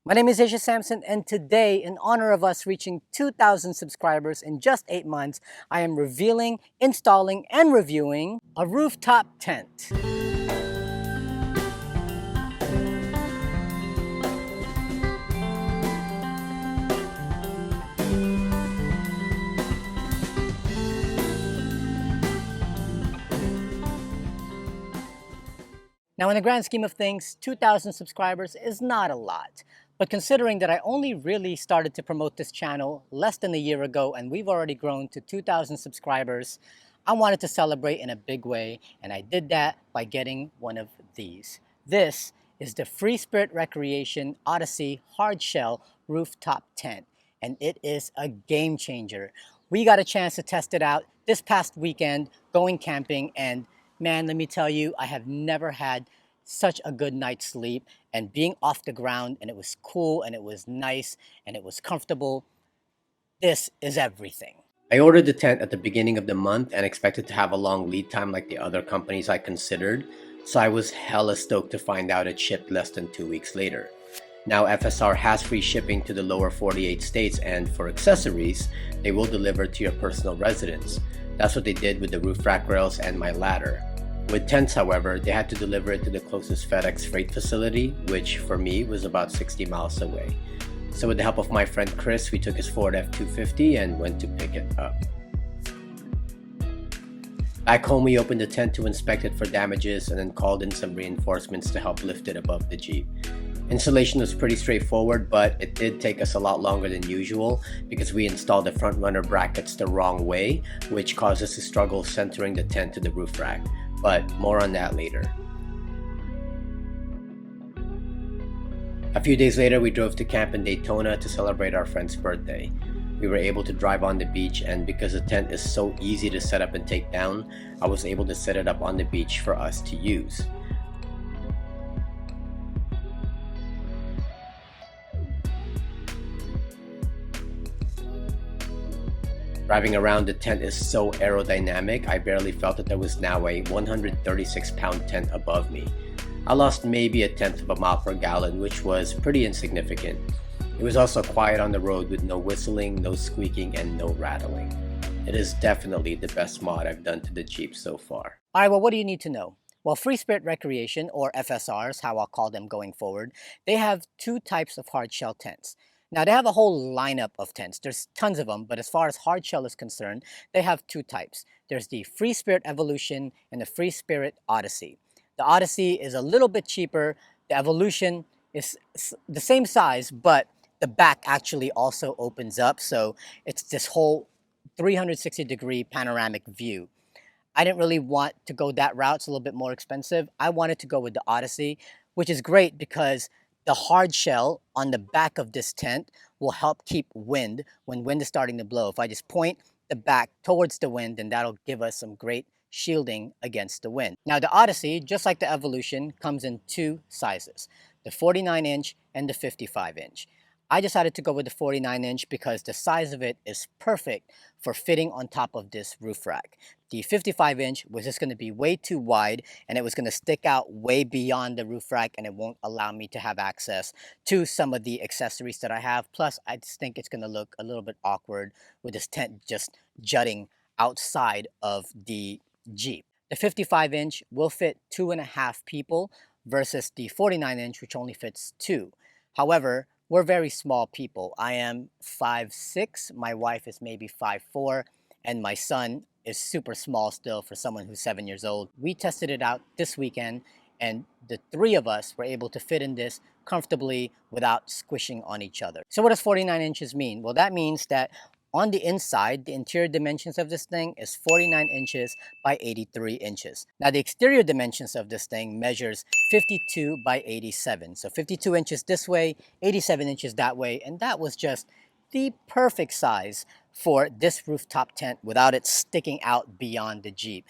My name is Asia Sampson, and today, in honor of us reaching 2,000 subscribers in just 8 months, I am revealing, installing, and reviewing a rooftop tent. Now, in the grand scheme of things, 2,000 subscribers is not a lot. But considering that I only really started to promote this channel less than a year ago and we've already grown to 2,000 subscribers, I wanted to celebrate in a big way, and I did that by getting one of these. This is the Free Spirit Recreation Odyssey Hardshell Rooftop Tent, and it is a game changer. We got a chance to test it out this past weekend going camping, and man, let me tell you, I have never had such a good night's sleep, and being off the ground, and it was cool and it was nice and it was comfortable. This is everything. I ordered the tent at the beginning of the month and expected to have a long lead time like the other companies I considered, so I was hella stoked to find out it shipped less than 2 weeks later. Now FSR has free shipping to the lower 48 states, and for accessories, they will deliver to your personal residence. That's what they did with the roof rack rails and my ladder. With tents, however, they had to deliver it to the closest FedEx freight facility, which for me was about 60 miles away. So with the help of my friend Chris, we took his Ford F-250 and went to pick it up. Back home, we opened the tent to inspect it for damages and then called in some reinforcements to help lift it above the Jeep. Installation was pretty straightforward, but it did take us a lot longer than usual because we installed the front runner brackets the wrong way, which caused us to struggle centering the tent to the roof rack. But more on that later. A few days later, we drove to camp in Daytona to celebrate our friend's birthday. We were able to drive on the beach, and because the tent is so easy to set up and take down, I was able to set it up on the beach for us to use. Driving around the tent is so aerodynamic, I barely felt that there was now a 136-pound tent above me. I lost maybe a tenth of a mile per gallon, which was pretty insignificant. It was also quiet on the road with no whistling, no squeaking, and no rattling. It is definitely the best mod I've done to the Jeep so far. Alright, well, what do you need to know? Well, Free Spirit Recreation, or FSRs, how I'll call them going forward, they have two types of hardshell tents. Now, they have a whole lineup of tents. There's tons of them, but as far as hardshell is concerned, they have two types. There's the Free Spirit Evolution and the Free Spirit Odyssey. The Odyssey is a little bit cheaper. The Evolution is the same size, but the back actually also opens up, so it's this whole 360-degree panoramic view. I didn't really want to go that route. It's a little bit more expensive. I wanted to go with the Odyssey, which is great because the hard shell on the back of this tent will help keep wind when wind is starting to blow. If I just point the back towards the wind, then that'll give us some great shielding against the wind. Now the Odyssey, just like the Evolution, comes in two sizes, the 49-inch and the 55-inch. I decided to go with the 49-inch because the size of it is perfect for fitting on top of this roof rack. The 55-inch was just going to be way too wide, and it was going to stick out way beyond the roof rack, and it won't allow me to have access to some of the accessories that I have. Plus, I just think it's going to look a little bit awkward with this tent just jutting outside of the Jeep. The 55-inch will fit 2.5 people versus the 49-inch, which only fits 2. However, we're very small people. I am 5'6", my wife is maybe 5'4", and my son is super small still for someone who's 7 years old. We tested it out this weekend, and the three of us were able to fit in this comfortably without squishing on each other. So what does 49 inches mean? Well, that means that on the inside, the interior dimensions of this thing is 49 inches by 83 inches. Now, the exterior dimensions of this thing measures 52 by 87. So 52 inches this way, 87 inches that way, and that was just the perfect size for this rooftop tent without it sticking out beyond the Jeep.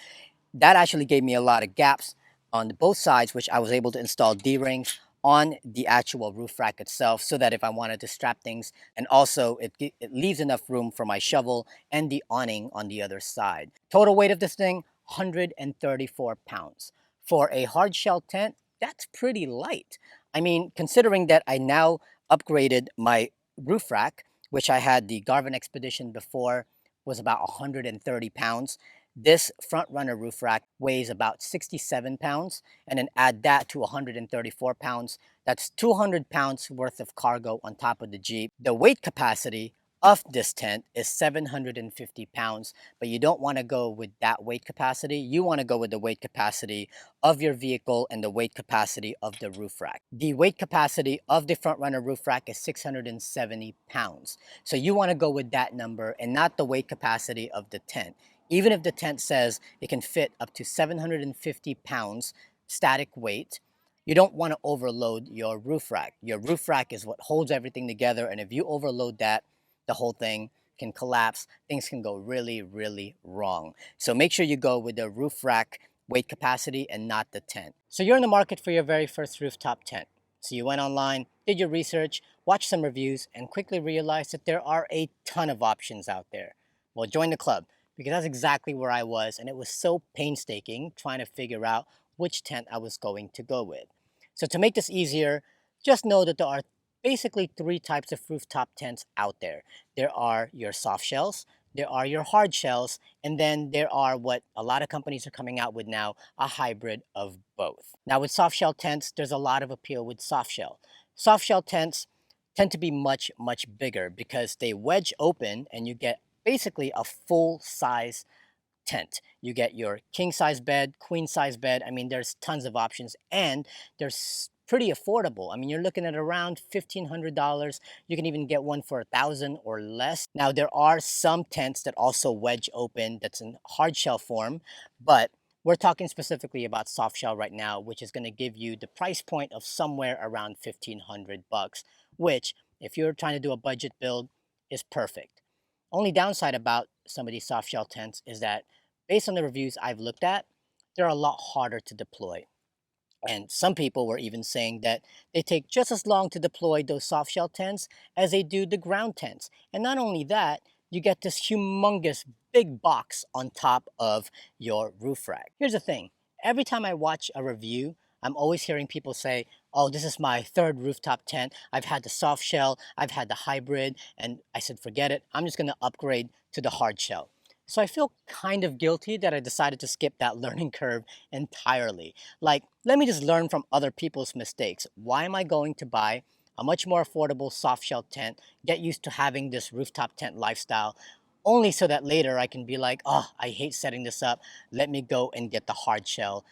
That actually gave me a lot of gaps on both sides, which I was able to install D-rings on the actual roof rack itself so that if I wanted to strap things, and also it leaves enough room for my shovel and the awning on the other side. Total weight of this thing, 134 pounds. For a hard shell tent, that's pretty light. I mean, considering that I now upgraded my roof rack, which I had the Garvin Expedition before, was about 130 pounds. This front runner roof rack weighs about 67 pounds, and then add that to 134 pounds. That's 200 pounds worth of cargo on top of the Jeep. The weight capacity of this tent is 750 pounds, but you don't want to go with that weight capacity. You want to go with the weight capacity of your vehicle and the weight capacity of the roof rack. The weight capacity of the front runner roof rack is 670 pounds. So you want to go with that number and not the weight capacity of the tent. Even if the tent says it can fit up to 750 pounds static weight, you don't want to overload your roof rack. Your roof rack is what holds everything together, and if you overload that, the whole thing can collapse. Things can go really, really wrong. So make sure you go with the roof rack weight capacity and not the tent. So you're in the market for your very first rooftop tent. So you went online, did your research, watched some reviews, and quickly realized that there are a ton of options out there. Well, join the club, because that's exactly where I was, and it was so painstaking trying to figure out which tent I was going to go with. So to make this easier, just know that there are basically three types of rooftop tents out there. There are your soft shells, there are your hard shells, and then there are what a lot of companies are coming out with now, a hybrid of both. Now with soft shell tents, there's a lot of appeal with soft shell. Soft shell tents tend to be much, much bigger because they wedge open and you get basically a full size tent. You get your king size bed, queen size bed. I mean, there's tons of options, and there's pretty affordable. I mean, you're looking at around $1,500. You can even get one for $1,000 or less. Now, there are some tents that also wedge open that's in hard shell form, but we're talking specifically about soft shell right now, which is going to give you the price point of somewhere around 1,500 bucks, which, if you're trying to do a budget build, is perfect. Only downside about some of these soft shell tents is that, based on the reviews I've looked at, they're a lot harder to deploy. And some people were even saying that they take just as long to deploy those soft shell tents as they do the ground tents. And not only that, you get this humongous big box on top of your roof rack. Here's the thing. Every time I watch a review, I'm always hearing people say, oh, this is my third rooftop tent. I've had the soft shell, I've had the hybrid, and I said, forget it. I'm just going to upgrade to the hard shell. So I feel kind of guilty that I decided to skip that learning curve entirely. Like, let me just learn from other people's mistakes. Why am I going to buy a much more affordable soft shell tent, get used to having this rooftop tent lifestyle, only so that later I can be like, oh, I hate setting this up. Let me go and get the hard shell.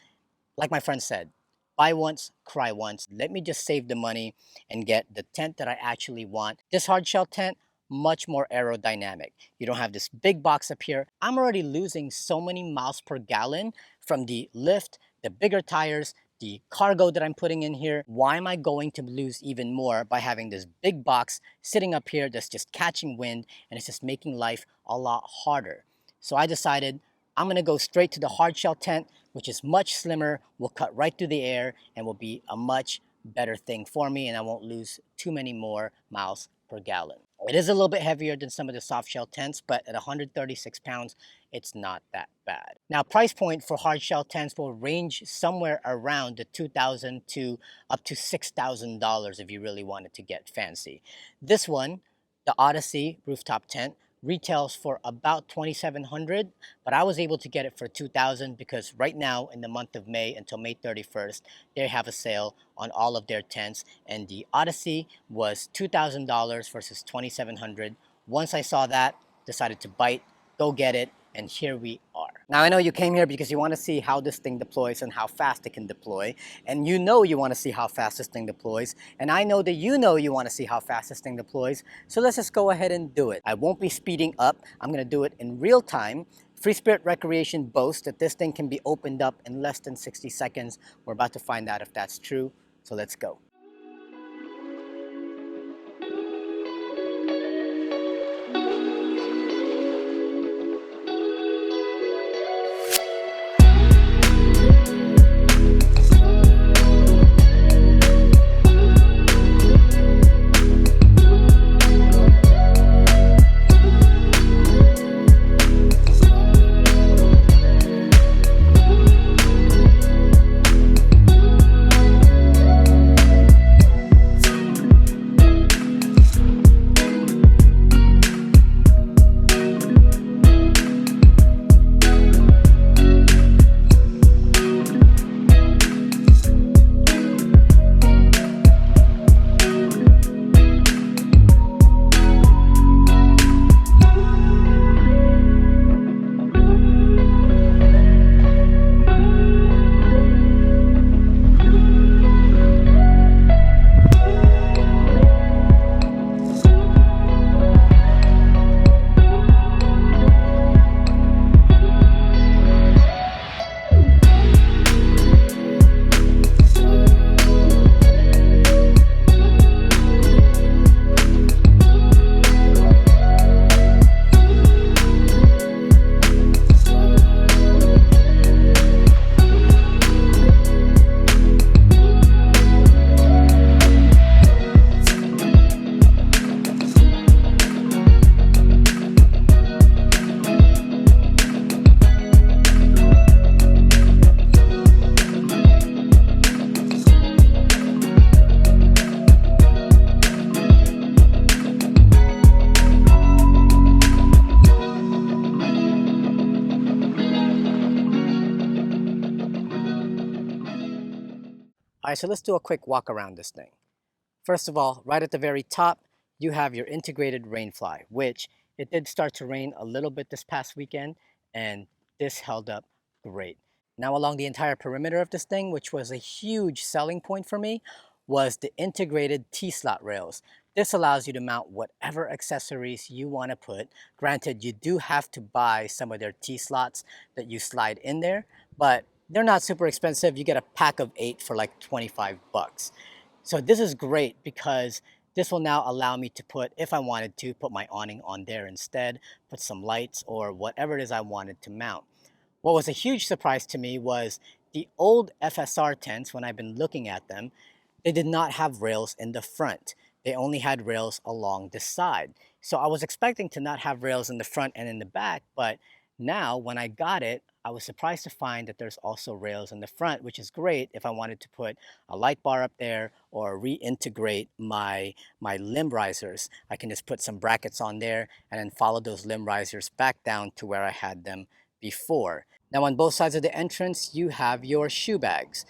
Like my friend said, buy once, cry once. Let me just save the money and get the tent that I actually want. This hard shell tent, much more aerodynamic. You don't have this big box up here. I'm already losing so many miles per gallon from the lift, the bigger tires, the cargo that I'm putting in here. Why am I going to lose even more by having this big box sitting up here that's just catching wind, and it's just making life a lot harder? So I decided I'm gonna go straight to the hard shell tent, which is much slimmer, will cut right through the air, and will be a much better thing for me, and I won't lose too many more miles per gallon. It is a little bit heavier than some of the soft shell tents, but at 136 pounds, it's not that bad. Now, price point for hard shell tents will range somewhere around the $2,000 to up to $6,000 if you really wanted to get fancy. This one, the Odyssey rooftop tent, retails for about $2,700, but I was able to get it for $2,000 because right now in the month of May until May 31st, they have a sale on all of their tents, and the Odyssey was $2,000 versus $2,700. Once I saw that, decided to bite, go get it, and here we are. Now I know you came here because you want to see how this thing deploys and how fast it can deploy, and you know you want to see how fast this thing deploys, and I know that you know you want to see how fast this thing deploys, so let's just go ahead and do it. I won't be speeding up. I'm going to do it in real time. Free Spirit Recreation boasts that this thing can be opened up in less than 60 seconds. We're about to find out if that's true, so let's go. right, so let's do a quick walk around this thing. First of all, right at the very top, you have your integrated rainfly, which it did start to rain a little bit this past weekend, and this held up great. Now, along the entire perimeter of this thing, which was a huge selling point for me, was the integrated T-slot rails. This allows you to mount whatever accessories you want to put. Granted, you do have to buy some of their T-slots that you slide in there, but they're not super expensive. You get a pack of 8 for like 25 bucks. So this is great because this will now allow me to put, if I wanted to, put my awning on there instead, put some lights or whatever it is I wanted to mount. What was a huge surprise to me was the old FSR tents, when I've been looking at them, they did not have rails in the front. They only had rails along the side. So I was expecting to not have rails in the front and in the back, but now when I got it, I was surprised to find that there's also rails in the front, which is great if I wanted to put a light bar up there or reintegrate my limb risers. I can just put some brackets on there and then follow those limb risers back down to where I had them before. Now on both sides of the entrance, you have your shoe bags.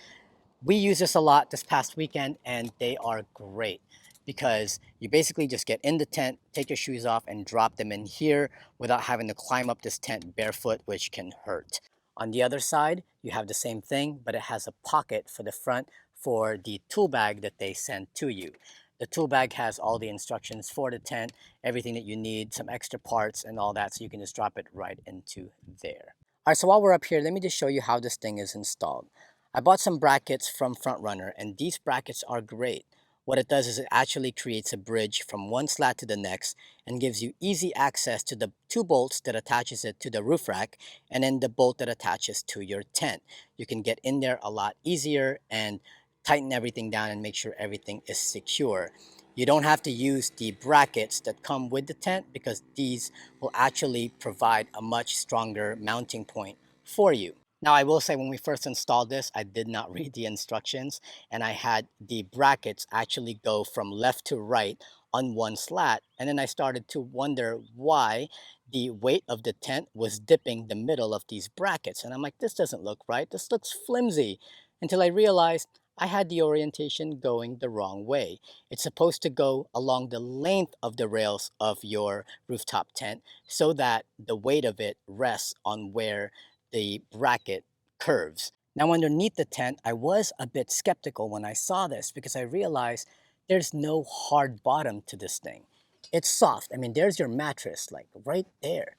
We use this a lot this past weekend and they are great because you basically just get in the tent, take your shoes off and drop them in here without having to climb up this tent barefoot, which can hurt. On the other side, you have the same thing, but it has a pocket for the front for the tool bag that they send to you. The tool bag has all the instructions for the tent, everything that you need, some extra parts and all that, so you can just drop it right into there. All right, so while we're up here, let me just show you how this thing is installed. I bought some brackets from Front Runner, and these brackets are great. What it does is it actually creates a bridge from one slat to the next and gives you easy access to the 2 bolts that attaches it to the roof rack and then the bolt that attaches to your tent. You can get in there a lot easier and tighten everything down and make sure everything is secure. You don't have to use the brackets that come with the tent because these will actually provide a much stronger mounting point for you. Now, I will say when we first installed this, I did not read the instructions and I had the brackets actually go from left to right on one slat. And then I started to wonder why the weight of the tent was dipping the middle of these brackets. And I'm like, this doesn't look right. This looks flimsy. Until I realized I had the orientation going the wrong way. It's supposed to go along the length of the rails of your rooftop tent so that the weight of it rests on where the bracket curves. Now underneath the tent, I was a bit skeptical when I saw this because I realized there's no hard bottom to this thing. It's soft. I mean, there's your mattress, like right there.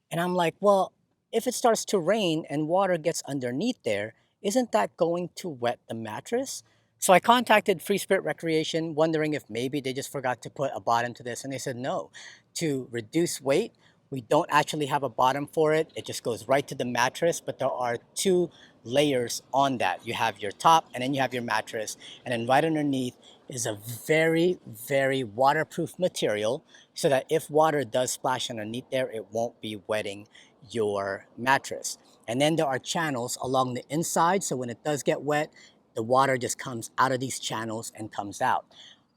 And I'm like, well, if it starts to rain and water gets underneath there, isn't that going to wet the mattress? So I contacted Free Spirit Recreation, wondering if maybe they just forgot to put a bottom to this. And they said no. To reduce weight, we don't actually have a bottom for it. It just goes right to the mattress, but there are 2 layers on that. You have your top and then you have your mattress. And then right underneath is a very, very waterproof material so that if water does splash underneath there, it won't be wetting your mattress. And then there are channels along the inside. So when it does get wet, the water just comes out of these channels and comes out.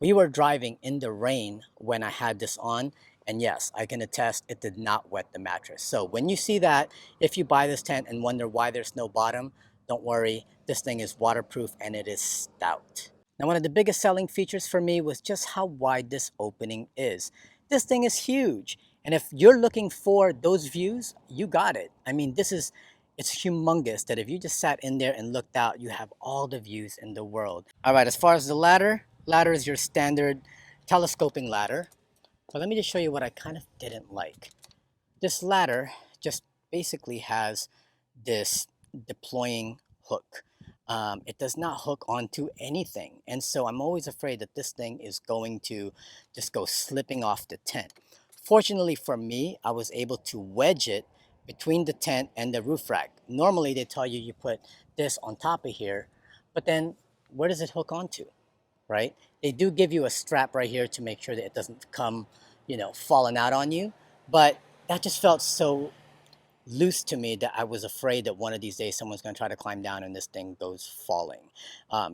We were driving in the rain when I had this on. And yes, I can attest it did not wet the mattress. So when you see that, if you buy this tent and wonder why there's no bottom, don't worry, this thing is waterproof and it is stout. Now, one of the biggest selling features for me was just how wide this opening is. This thing is huge. And if you're looking for those views, you got it. I mean, it's humongous that if you just sat in there and looked out, you have all the views in the world. All right, as far as the ladder is your standard telescoping ladder. But let me just show you what I kind of didn't like. This ladder just basically has this deploying hook. It does not hook onto anything. And so I'm always afraid that this thing is going to just go slipping off the tent. Fortunately for me, I was able to wedge it between the tent and the roof rack. Normally they tell you put this on top of here, but then where does it hook onto? Right? They do give you a strap right here to make sure that it doesn't come, falling out on you. But that just felt so loose to me that I was afraid that one of these days someone's going to try to climb down and this thing goes falling.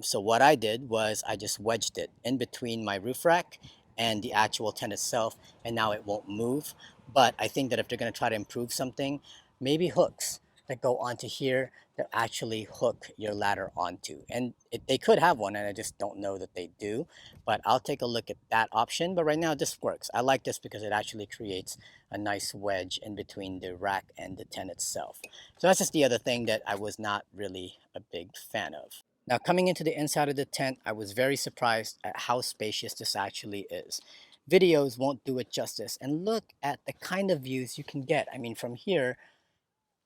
So what I did was I just wedged it in between my roof rack and the actual tent itself, and now it won't move. But I think that if they're going to try to improve something, maybe hooks. that go onto here that actually hook your ladder onto. And they could have one, and I just don't know that they do. But I'll take a look at that option. But right now, this works. I like this because it actually creates a nice wedge in between the rack and the tent itself. So that's just the other thing that I was not really a big fan of. Now, coming into the inside of the tent, I was very surprised at how spacious this actually is. Videos won't do it justice. And look at the kind of views you can get. I mean, from here,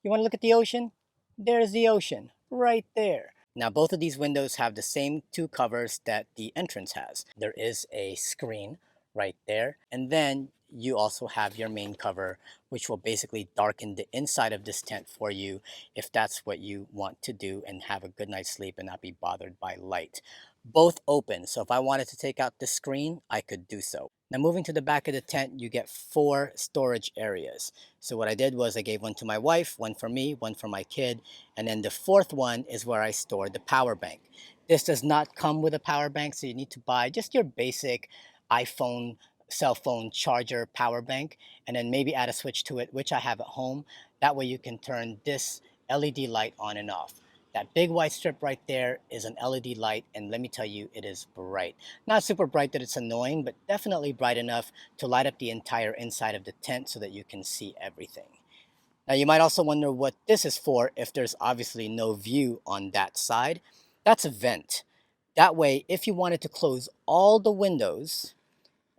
you want to look at the ocean? There's the ocean right there. Now, both of these windows have the same two covers that the entrance has. There is a screen right there, and then you also have your main cover, which will basically darken the inside of this tent for you if that's what you want to do and have a good night's sleep and not be bothered by light. Both open, so if I wanted to take out the screen, I could do so. Now, moving to the back of the tent, you get 4 storage areas. So what I did was I gave one to my wife, one for me, one for my kid, and then the 4th one is where I stored the power bank. This does not come with a power bank, so you need to buy just your basic iPhone cell phone charger power bank, and then maybe add a switch to it, which I have at home. That way you can turn this LED light on and off. That big white strip right there is an LED light, and let me tell you, it is bright. Not super bright that it's annoying, but definitely bright enough to light up the entire inside of the tent so that you can see everything. Now, you might also wonder what this is for if there's obviously no view on that side. That's a vent. That way, if you wanted to close all the windows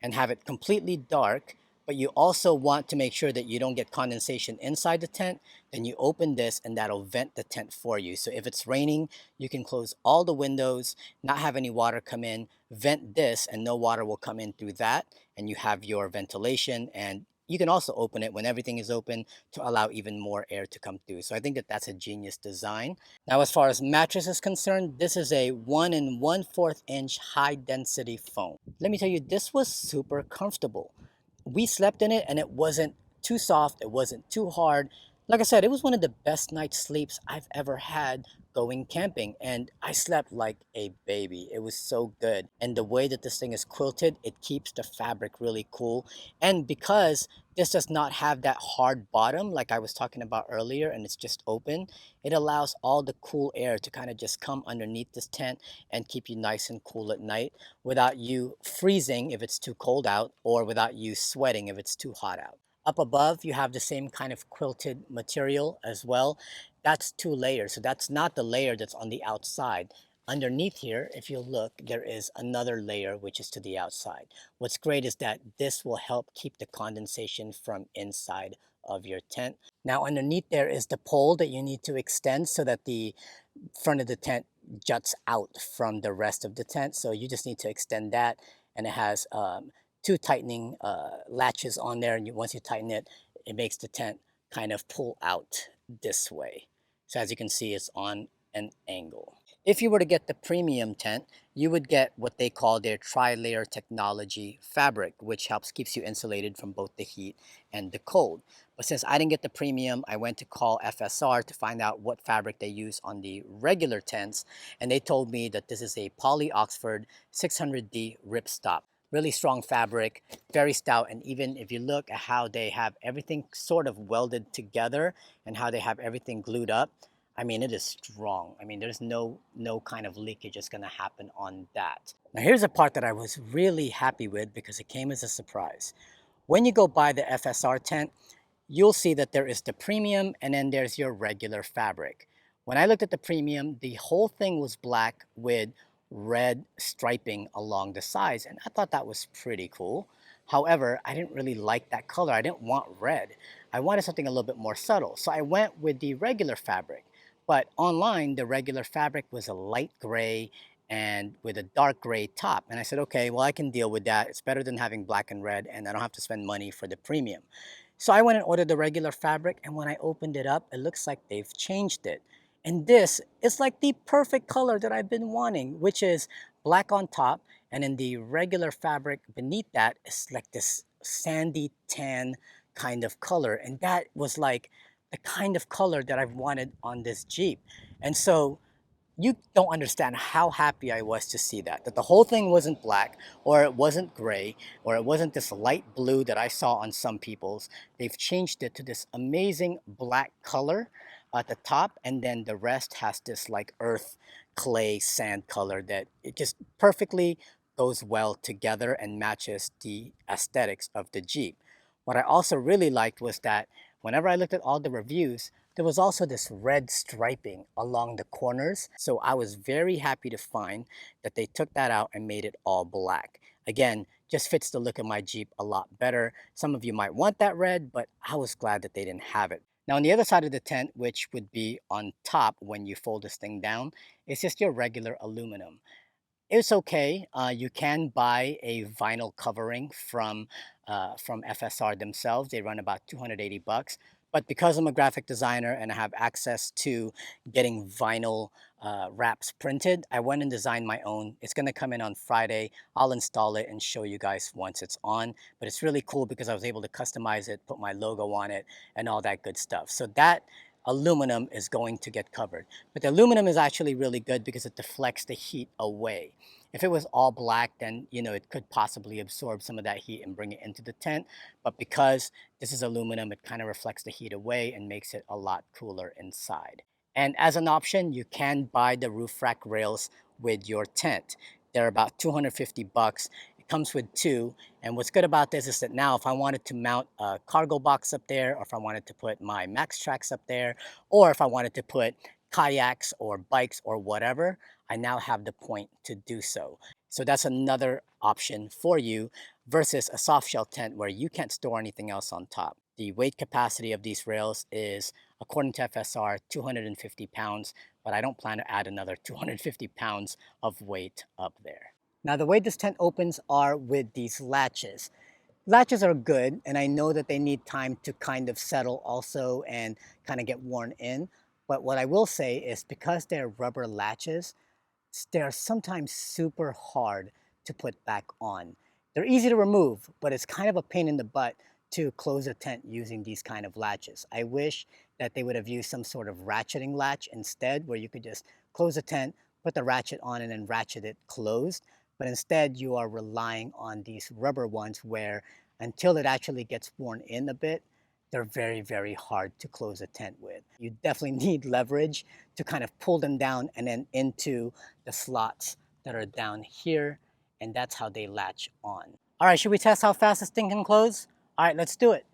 and have it completely dark, but you also want to make sure that you don't get condensation inside the tent, then you open this and that'll vent the tent for you. So if it's raining, you can close all the windows, not have any water come in, vent this, and no water will come in through that, and you have your ventilation. And you can also open it when everything is open to allow even more air to come through. So I think that that's a genius design. Now, as far as mattress is concerned, this is a 1 1/4 inch high density foam. Let me tell you, this was super comfortable. We slept in it and it wasn't too soft, it wasn't too hard. Like I said, it was one of the best night's sleeps I've ever had going camping, and I slept like a baby. It was so good. And the way that this thing is quilted, it keeps the fabric really cool. And because this does not have that hard bottom like I was talking about earlier, and it's just open, it allows all the cool air to kind of just come underneath this tent and keep you nice and cool at night without you freezing if it's too cold out, or without you sweating if it's too hot out. Up above, you have the same kind of quilted material as well. That's 2 layers, so that's not the layer that's on the outside. Underneath here, if you look, there is another layer which is to the outside. What's great is that this will help keep the condensation from inside of your tent. Now, underneath there is the pole that you need to extend so that the front of the tent juts out from the rest of the tent. So you just need to extend that, and it has 2 tightening latches on there. And once you tighten it, it makes the tent kind of pull out this way. So as you can see, it's on an angle. If you were to get the premium tent, you would get what they call their tri-layer technology fabric, which keeps you insulated from both the heat and the cold. But since I didn't get the premium, I went to call FSR to find out what fabric they use on the regular tents, and they told me that this is a Poly Oxford 600D ripstop. Really strong fabric, very stout, and even if you look at how they have everything sort of welded together and how they have everything glued up, I mean, it is strong. I mean, there's no kind of leakage that's going to happen on that. Now, here's a part that I was really happy with because it came as a surprise. When you go buy the FSR tent, you'll see that there is the premium and then there's your regular fabric. When I looked at the premium, the whole thing was black with red striping along the sides, and I thought that was pretty cool. However, I didn't really like that color. I didn't want red. I wanted something a little bit more subtle. So I went with the regular fabric. But online, the regular fabric was a light gray and with a dark gray top. And I said, okay, well, I can deal with that. It's better than having black and red, and I don't have to spend money for the premium. So I went and ordered the regular fabric, and when I opened it up, it looks like they've changed it. And this is like the perfect color that I've been wanting, which is black on top, and in the regular fabric beneath that is like this sandy tan kind of color. And that was like the kind of color that I've wanted on this Jeep. And so you don't understand how happy I was to see that the whole thing wasn't black, or it wasn't gray, or it wasn't this light blue that I saw on some people's. They've changed it to this amazing black color. at the top, and then the rest has this like earth, clay, sand color that it just perfectly goes well together and matches the aesthetics of the Jeep. What I also really liked was that whenever I looked at all the reviews, there was also this red striping along the corners. So I was very happy to find that they took that out and made it all black. Again, just fits the look of my Jeep a lot better. Some of you might want that red, but I was glad that they didn't have it. Now on the other side of the tent, which would be on top when you fold this thing down, it's just your regular aluminum. It's okay. You can buy a vinyl covering from FSR themselves. They run about 280 bucks. But because I'm a graphic designer and I have access to getting vinyl wraps printed, I went and designed my own. It's going to come in on Friday. I'll install it and show you guys once it's on. But it's really cool because I was able to customize it, put my logo on it, and all that good stuff. So that aluminum is going to get covered. But the aluminum is actually really good because it deflects the heat away. If it was all black, then it could possibly absorb some of that heat and bring it into the tent. But because this is aluminum, it kind of reflects the heat away and makes it a lot cooler inside. And as an option, you can buy the roof rack rails with your tent. They're about 250 bucks. It comes with two. And what's good about this is that now if I wanted to mount a cargo box up there, or if I wanted to put my Max Tracks up there, or if I wanted to put kayaks or bikes or whatever, I now have the point to do so. So that's another option for you versus a soft shell tent where you can't store anything else on top. The weight capacity of these rails is, according to FSR, 250 pounds, but I don't plan to add another 250 pounds of weight up there. Now the way this tent opens are with these latches. Latches are good, and I know that they need time to kind of settle also and kind of get worn in. But what I will say is because they're rubber latches, they're sometimes super hard to put back on. They're easy to remove, but it's kind of a pain in the butt to close a tent using these kind of latches. I wish that they would have used some sort of ratcheting latch instead, where you could just close a tent, put the ratchet on, and then ratchet it closed. But instead, you are relying on these rubber ones where until it actually gets worn in a bit, they're very, very hard to close a tent with. You definitely need leverage to kind of pull them down and then into the slots that are down here, and that's how they latch on. All right, should we test how fast this thing can close? All right, let's do it.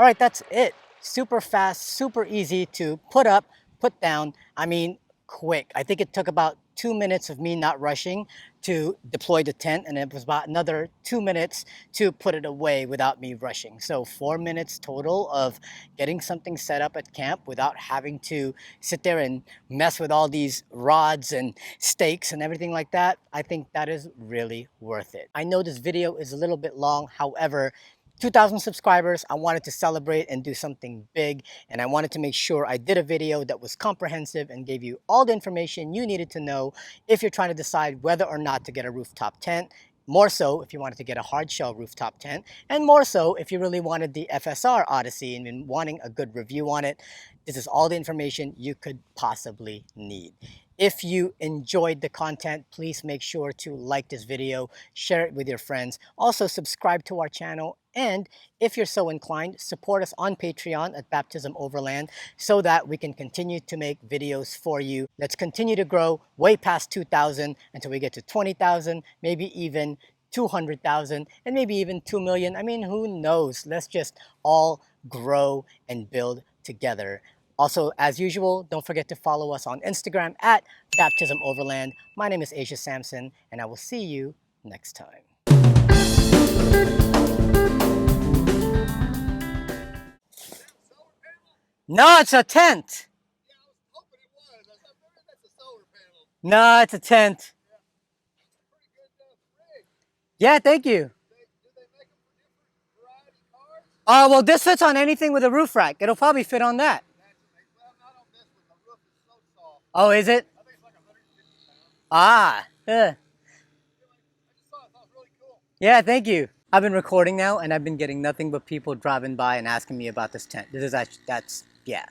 right, that's it. Super fast, super easy to put up, put down. I mean, quick. I think it took about 2 minutes of me not rushing to deploy the tent, and it was about another 2 minutes to put it away without me rushing. So 4 minutes total of getting something set up at camp without having to sit there and mess with all these rods and stakes and everything like that. I think that is really worth it. I know this video is a little bit long, however, 2,000 subscribers, I wanted to celebrate and do something big, and I wanted to make sure I did a video that was comprehensive and gave you all the information you needed to know if you're trying to decide whether or not to get a rooftop tent. More so if you wanted to get a hardshell rooftop tent, and more so if you really wanted the FSR Odyssey and been wanting a good review on it. This is all the information you could possibly need. If you enjoyed the content, please make sure to like this video, share it with your friends. Also, subscribe to our channel. And if you're so inclined, support us on Patreon at Baptism Overland so that we can continue to make videos for you. Let's continue to grow way past 2,000 until we get to 20,000, maybe even 200,000, and maybe even 2 million. I mean, who knows? Let's just all grow and build together. Also, as usual, don't forget to follow us on Instagram at Baptism Overland. My name is Asia Sampson, and I will see you next time. No, it's a tent. Yeah, I was hoping it was. I was like, maybe that's a solar panel. No, it's a tent. Pretty good rig. Yeah, thank you. Do they make them for different variety cars? Well, this fits on anything with a roof rack. It'll probably fit on that. Well, not on this one. The roof is so soft. Oh, is it? I think it's like 150 pounds. Ah, yeah. I just saw it. That was really cool. Yeah, thank you. I've been recording now, and I've been getting nothing but people driving by and asking me about this tent. This is actually, yeah.